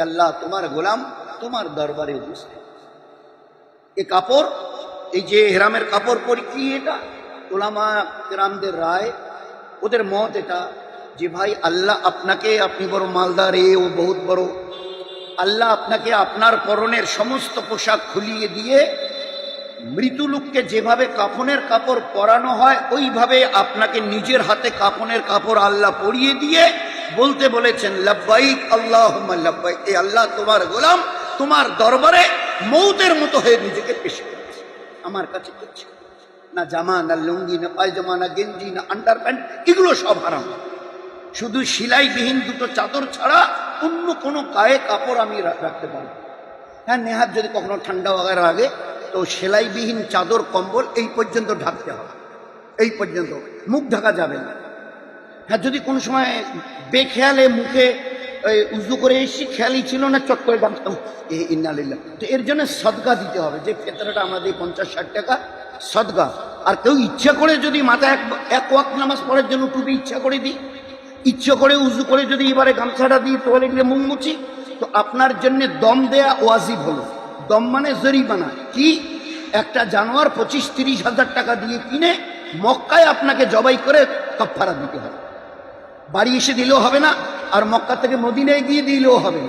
আল্লাহ তোমার গোলাম তোমার দরবারে উপস্থিত। এ কাপড়, এই যে হেরামের কাপড় পরি, কি এটা? ওলামা কেরামদের রায়, ওদের মত এটা যে ভাই আল্লাহ আপনাকে, আপনি বড় মালদার, ও বহুত বড়, আল্লাহ আপনাকে আপনার পরনের সমস্ত পোশাক খুলিয়ে দিয়ে মৃত্যু লোককে যেভাবে কাফনের কাপড় পরানো হয় ওইভাবে আপনাকে নিজের হাতে কাফনের কাপড় আল্লাহ পরিয়ে দিয়ে বলতে বলেছেন লাব্বাইক আল্লাহুম্মা লাব্বাইক। এই আল্লাহ তোমার গোলাম তোমার দরবারে মৌতের মতো হয়ে নিজেকে পেশ করেছে। আমার কাছে কিচ্ছু না, জামা না লুঙ্গি না পায়জামা না গেঞ্জি না আন্ডারপ্যান্ট, এগুলো সব হারাম। শুধু সেলাইবিহীন দুটো চাদর ছাড়া অন্য কোনো গায়ে কাপড় আমি রাখতে পারবো। হ্যাঁ, নেহাত যদি কখনো ঠান্ডা লাগার আগে তো সেলাইবিহীন চাদর কম্বল এই পর্যন্ত ঢাকতে হবে, এই পর্যন্ত, মুখ ঢাকা যাবে না। হ্যাঁ, যদি কোনো সময় বেখেয়ালে মুখে উজু করে এসেছি, খেয়ালই ছিল না, চট করে ডাকতাম ইন্নালিল্লাহ, তো এর জন্য সদকা দিতে হবে। যে ফেতরাটা আমরা দিই 50-60 টাকা সদকা। আর কেউ ইচ্ছা করে যদি মাথায় এক ওয়াক্ত নামাজ পড়ার জন্য টুপি ইচ্ছা করে দিই, ইচ্ছা করে উজু করে যদি এবারে গামছাটা দিই, তোয়ালে গিয়ে মুখ মুছি, তো আপনার জন্য দম দেয়া ওয়াজিব হলো। দম মানে জরিমানা। কি? একটা জানোয়ার 25-30 হাজার টাকা দিয়ে কিনে মক্কায় আপনাকে জবাই করে কাফারা দিতে হবে। বাড়ি এসে দিলেও হবে না, আর মক্কা থেকে মদিনায় গিয়ে দিলেও হবে না।